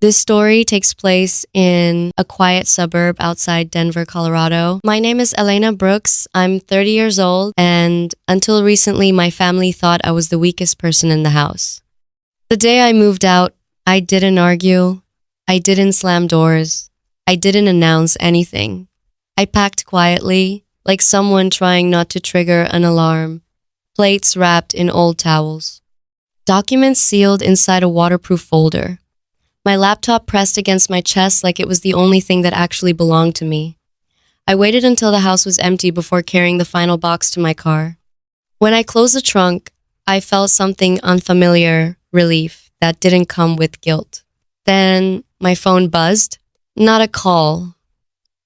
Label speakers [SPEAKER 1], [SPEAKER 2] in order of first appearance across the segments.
[SPEAKER 1] This story takes place in a quiet suburb outside Denver, Colorado. My name is Elena Brooks. I'm 30 years old, and until recently, my family thought I was the weakest person in the house. The day I moved out, I didn't argue. I didn't slam doors. I didn't announce anything. I packed quietly, like someone trying not to trigger an alarm. Plates wrapped in old towels. Documents sealed inside a waterproof folder. My laptop pressed against my chest like it was the only thing that actually belonged to me. I waited until the house was empty before carrying the final box to my car. When I closed the trunk, I felt something unfamiliar, relief that didn't come with guilt. Then my phone buzzed. Not a call,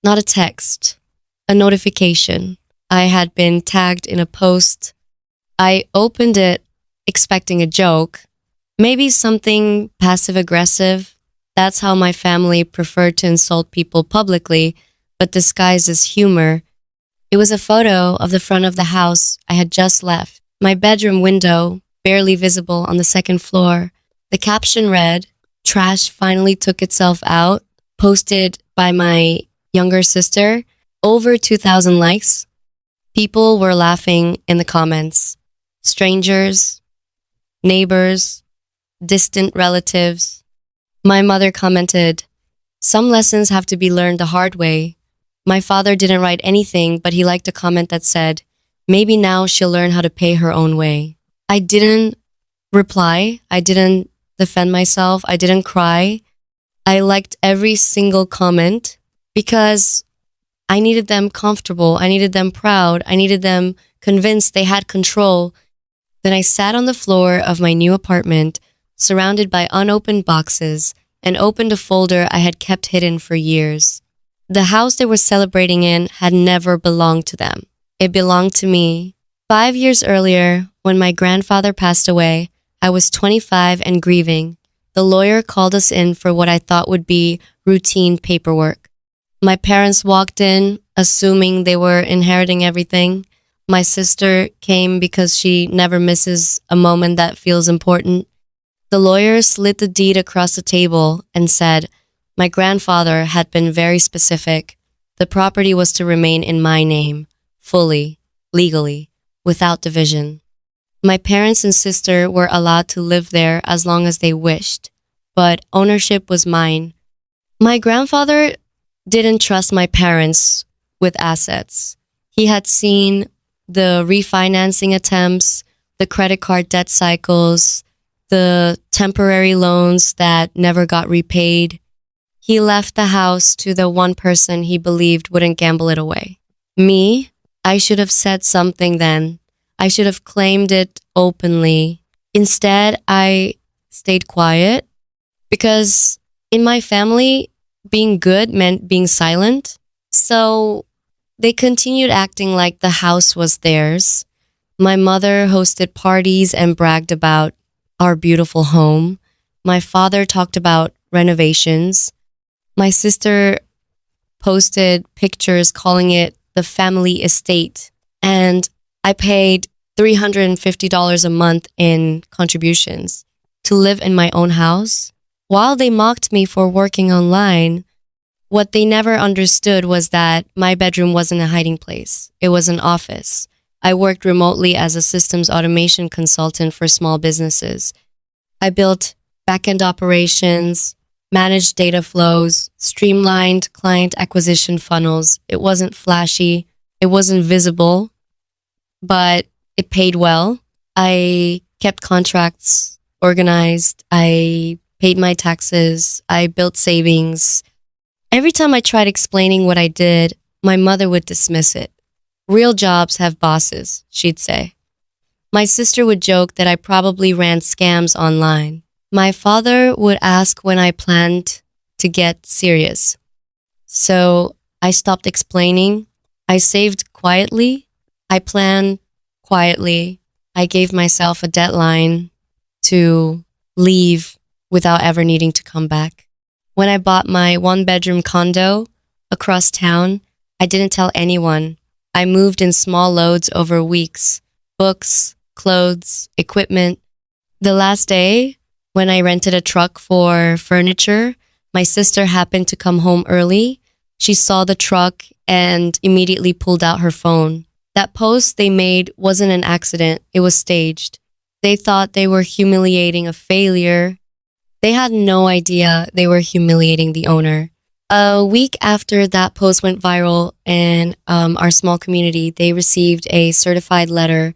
[SPEAKER 1] not a text, a notification. I had been tagged in a post. I opened it expecting a joke. Maybe something passive-aggressive. That's how my family preferred to insult people publicly, but disguised as humor. It was a photo of the front of the house I had just left. My bedroom window, barely visible on the second floor. The caption read, "Trash finally took itself out," posted by my younger sister. Over 2,000 likes. People were laughing in the comments. Strangers, neighbors, distant relatives. My mother commented, "Some lessons have to be learned the hard way." My father didn't write anything, but he liked a comment that said, "Maybe now she'll learn how to pay her own way." I didn't reply. I didn't defend myself. I didn't cry. I liked every single comment because I needed them comfortable. I needed them proud. I needed them convinced they had control. Then I sat on the floor of my new apartment, surrounded by unopened boxes, and opened a folder I had kept hidden for years. The house they were celebrating in had never belonged to them. It belonged to me. 5 years earlier, when my grandfather passed away, I was 25 and grieving. The lawyer called us in for what I thought would be routine paperwork. My parents walked in, assuming they were inheriting everything. My sister came because she never misses a moment that feels important. The lawyer slid the deed across the table and said, "My grandfather had been very specific. The property was to remain in my name, fully, legally, without division." My parents and sister were allowed to live there as long as they wished, but ownership was mine. My grandfather didn't trust my parents with assets. He had seen the refinancing attempts, the credit card debt cycles, the temporary loans that never got repaid. He left the house to the one person he believed wouldn't gamble it away. Me, I should have said something then. I should have claimed it openly. Instead, I stayed quiet because in my family, being good meant being silent. So they continued acting like the house was theirs. My mother hosted parties and bragged about our beautiful home. My father talked about renovations. My sister posted pictures calling it the family estate. And I paid $350 a month in contributions to live in my own house. While they mocked me for working online, what they never understood was that my bedroom wasn't a hiding place. It was an office. I worked remotely as a systems automation consultant for small businesses. I built back-end operations, managed data flows, streamlined client acquisition funnels. It wasn't flashy. It wasn't visible, but it paid well. I kept contracts organized. I paid my taxes. I built savings. Every time I tried explaining what I did, my mother would dismiss it. "Real jobs have bosses," she'd say. My sister would joke that I probably ran scams online. My father would ask when I planned to get serious. So I stopped explaining. I saved quietly. I planned quietly. I gave myself a deadline to leave without ever needing to come back. When I bought my one-bedroom condo across town, I didn't tell anyone. I moved in small loads over weeks. Books, clothes, equipment. The last day, when I rented a truck for furniture, My sister happened to come home early. She saw the truck and immediately pulled out her phone. That post they made wasn't an accident, it was staged. They thought they were humiliating a failure. They had no idea they were humiliating the owner. A week after that post went viral in our small community, they received a certified letter.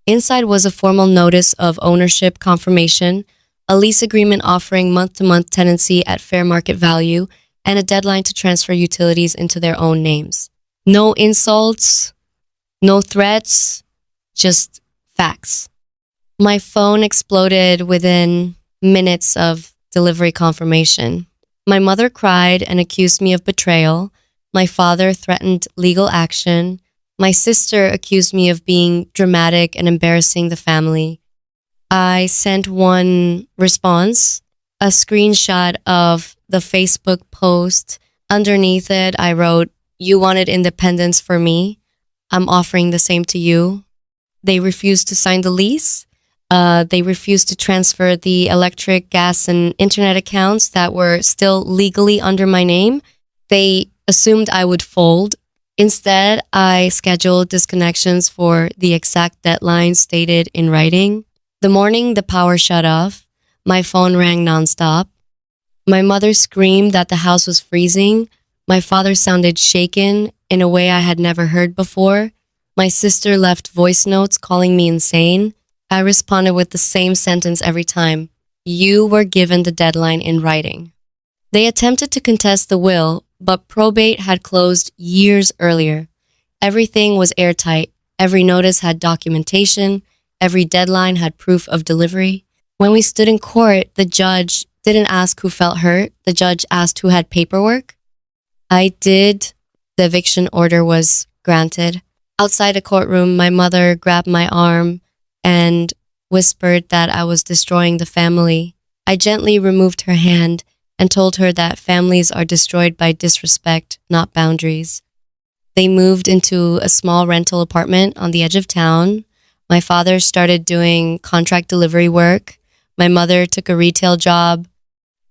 [SPEAKER 1] Inside was a formal notice of ownership confirmation, a lease agreement offering month to month tenancy at fair market value, and a deadline to transfer utilities into their own names. No insults, no threats, just facts. My phone exploded within minutes of delivery confirmation. My mother cried and accused me of betrayal. My father threatened legal action. My sister accused me of being dramatic and embarrassing the family. I sent one response, a screenshot of the Facebook post. Underneath it, I wrote, "You wanted independence for me. I'm offering the same to you." They refused to sign the lease. They refused to transfer the electric, gas, and internet accounts that were still legally under my name. They assumed I would fold. Instead, I scheduled disconnections for the exact deadline stated in writing. The morning the power shut off, my phone rang nonstop. My mother screamed that the house was freezing. My father sounded shaken in a way I had never heard before. My sister left voice notes calling me insane. I responded with the same sentence every time. You were given the deadline in writing. They attempted to contest the will, but probate had closed years earlier. Everything was airtight. Every notice had documentation. Every deadline had proof of delivery. When we stood in court, the judge didn't ask who felt hurt. The judge asked who had paperwork. I did. The eviction order was granted. Outside the courtroom, my mother grabbed my arm and whispered that I was destroying the family. I gently removed her hand and told her that families are destroyed by disrespect, not boundaries. They moved into a small rental apartment on the edge of town. My father started doing contract delivery work. My mother took a retail job.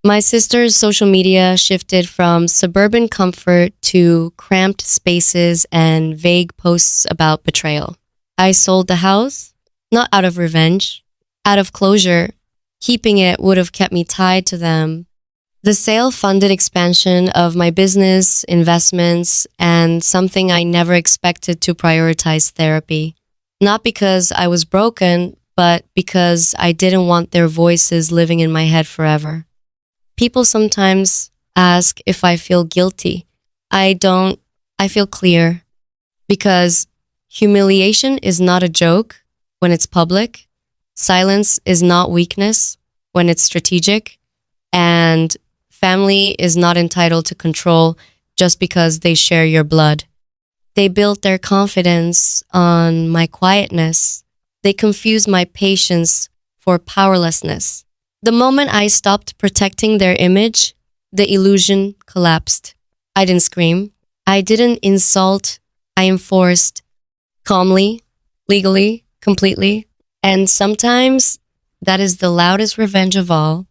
[SPEAKER 1] My sister's social media shifted from suburban comfort to cramped spaces and vague posts about betrayal. I sold the house, not out of revenge, out of closure. Keeping it would have kept me tied to them. The sale funded expansion of my business, investments, and something I never expected to prioritize therapy. Not because I was broken, but because I didn't want their voices living in my head forever. People sometimes ask if I feel guilty. I don't. I feel clear. Because humiliation is not a joke when it's public. Silence is not weakness when it's strategic. And family is not entitled to control just because they share your blood. They built their confidence on my quietness. They confused my patience for powerlessness. The moment I stopped protecting their image, the illusion collapsed. I didn't scream. I didn't insult. I enforced calmly, legally, completely. And sometimes that is the loudest revenge of all.